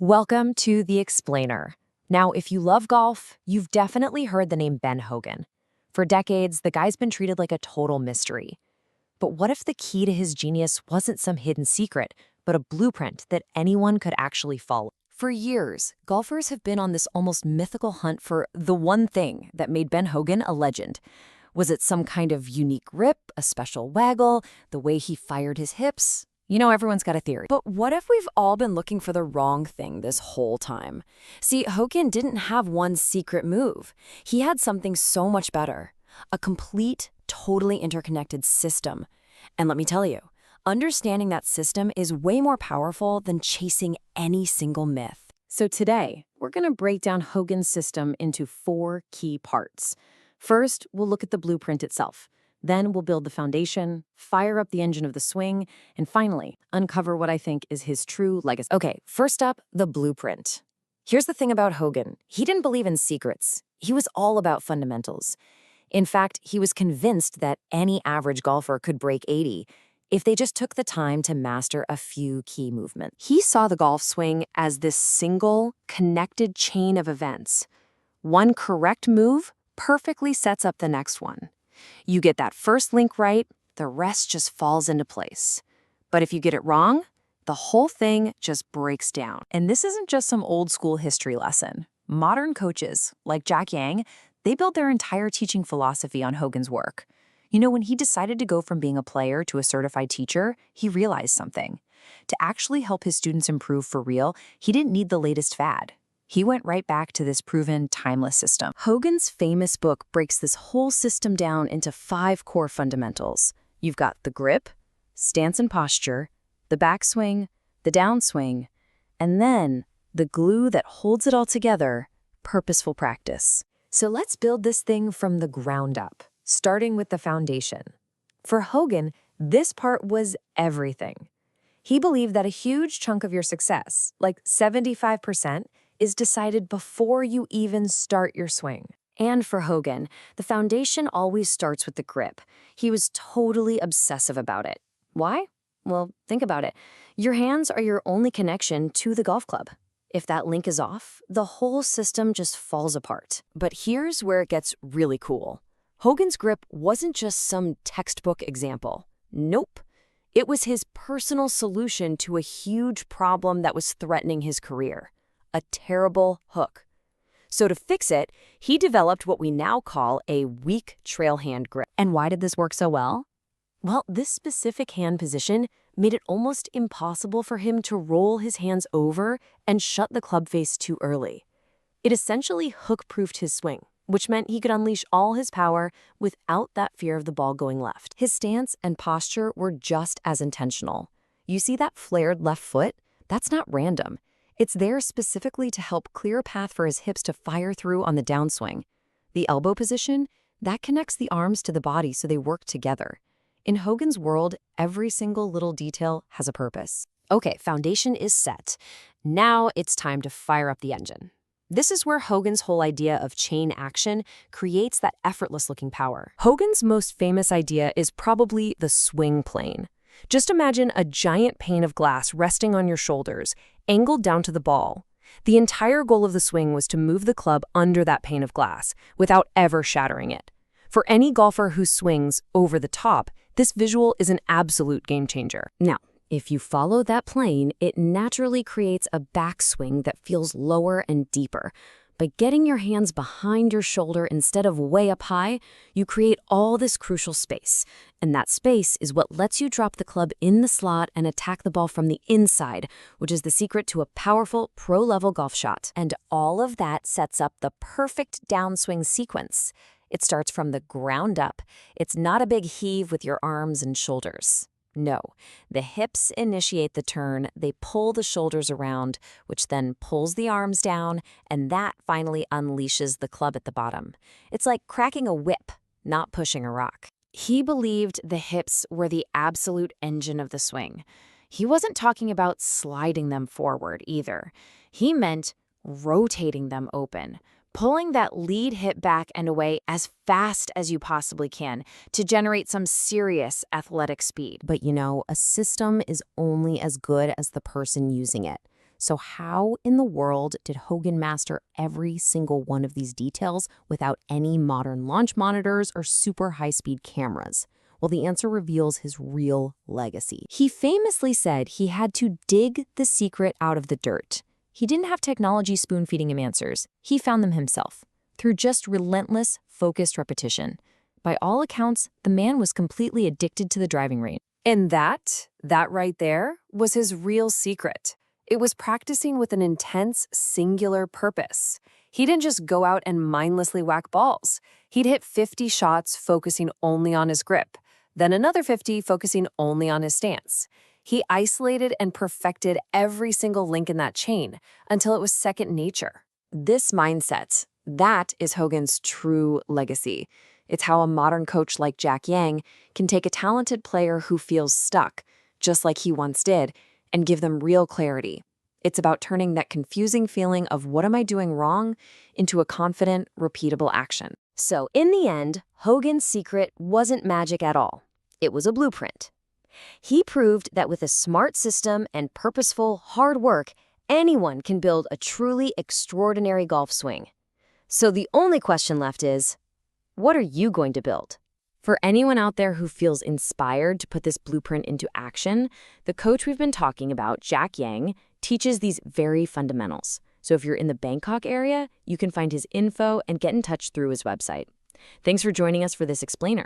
Welcome to The Explainer. Now, if you love golf, you've definitely heard the name Ben Hogan. For decades, the guy's been treated like a total mystery. But what if the key to his genius wasn't some hidden secret, but a blueprint that anyone could actually follow? For years, golfers have been on this almost mythical hunt for the one thing that made Ben Hogan a legend. Was it some kind of unique grip, a special waggle, the way he fired his hips? You know, everyone's got a theory. But what if we've all been looking for the wrong thing this whole time? See, Hogan didn't have one secret move. He had something so much better. A complete, totally interconnected system. And let me tell you, understanding that system is way more powerful than chasing any single myth. So today, we're going to break down Hogan's system into 4 key parts. First, we'll look at the blueprint itself. Then we'll build the foundation, fire up the engine of the swing, and finally, uncover what I think is his true legacy. Okay, first up, the blueprint. Here's the thing about Hogan. He didn't believe in secrets. He was all about fundamentals. In fact, he was convinced that any average golfer could break 80 if they just took the time to master a few key movements. He saw the golf swing as this single, connected chain of events. One correct move perfectly sets up the next one. You get that first link right, the rest just falls into place. But if you get it wrong, the whole thing just breaks down. And this isn't just some old school history lesson. Modern coaches, like Jack Yang, they built their entire teaching philosophy on Hogan's work. You know, when he decided to go from being a player to a certified teacher, he realized something. To actually help his students improve for real, he didn't need the latest fad. He went right back to this proven, timeless system. Hogan's famous book breaks this whole system down into 5 core fundamentals. You've got the grip, stance and posture, the backswing, the downswing, and then the glue that holds it all together, purposeful practice. So let's build this thing from the ground up, starting with the foundation. For Hogan, this part was everything. He believed that a huge chunk of your success, like 75%, is decided before you even start your swing. And for Hogan, the foundation always starts with the grip. He was totally obsessive about it. Why? Well, think about it. Your hands are your only connection to the golf club. If that link is off, the whole system just falls apart. But here's where it gets really cool. Hogan's grip wasn't just some textbook example. Nope. It was his personal solution to a huge problem that was threatening his career. A terrible hook. So to fix it, he developed what we now call a weak trail hand grip. And why did this work so well? Well, this specific hand position made it almost impossible for him to roll his hands over and shut the club face too early. It essentially hook-proofed his swing, which meant he could unleash all his power without that fear of the ball going left. His stance and posture were just as intentional. You see that flared left foot? That's not random. It's there specifically to help clear a path for his hips to fire through on the downswing. The elbow position, that connects the arms to the body so they work together. In Hogan's world, every single little detail has a purpose. Okay, foundation is set. Now it's time to fire up the engine. This is where Hogan's whole idea of chain action creates that effortless-looking power. Hogan's most famous idea is probably the swing plane. Just imagine a giant pane of glass resting on your shoulders, angled down to the ball. The entire goal of the swing was to move the club under that pane of glass without ever shattering it. For any golfer who swings over the top, this visual is an absolute game changer. Now, if you follow that plane, it naturally creates a backswing that feels lower and deeper. By getting your hands behind your shoulder instead of way up high, you create all this crucial space. And that space is what lets you drop the club in the slot and attack the ball from the inside, which is the secret to a powerful pro-level golf shot. And all of that sets up the perfect downswing sequence. It starts from the ground up. It's not a big heave with your arms and shoulders. No, the hips initiate the turn, they pull the shoulders around, which then pulls the arms down, and that finally unleashes the club at the bottom. It's like cracking a whip, not pushing a rock. He believed the hips were the absolute engine of the swing. He wasn't talking about sliding them forward either. He meant rotating them open, pulling that lead hip back and away as fast as you possibly can to generate some serious athletic speed. But you know, a system is only as good as the person using it. So how in the world did Hogan master every single one of these details without any modern launch monitors or super high-speed cameras? Well, the answer reveals his real legacy. He famously said he had to dig the secret out of the dirt. He didn't have technology spoon-feeding him answers. He found them himself, through just relentless, focused repetition. By all accounts, the man was completely addicted to the driving range. And that right there, was his real secret. It was practicing with an intense, singular purpose. He didn't just go out and mindlessly whack balls. He'd hit 50 shots focusing only on his grip, then another 50 focusing only on his stance. He isolated and perfected every single link in that chain until it was second nature. This mindset, that is Hogan's true legacy. It's how a modern coach like Jack Yang can take a talented player who feels stuck, just like he once did, and give them real clarity. It's about turning that confusing feeling of what am I doing wrong into a confident, repeatable action. So in the end, Hogan's secret wasn't magic at all. It was a blueprint. He proved that with a smart system and purposeful, hard work, anyone can build a truly extraordinary golf swing. So the only question left is, what are you going to build? For anyone out there who feels inspired to put this blueprint into action, the coach we've been talking about, Jack Yang, teaches these very fundamentals. So if you're in the Bangkok area, you can find his info and get in touch through his website. Thanks for joining us for this explainer.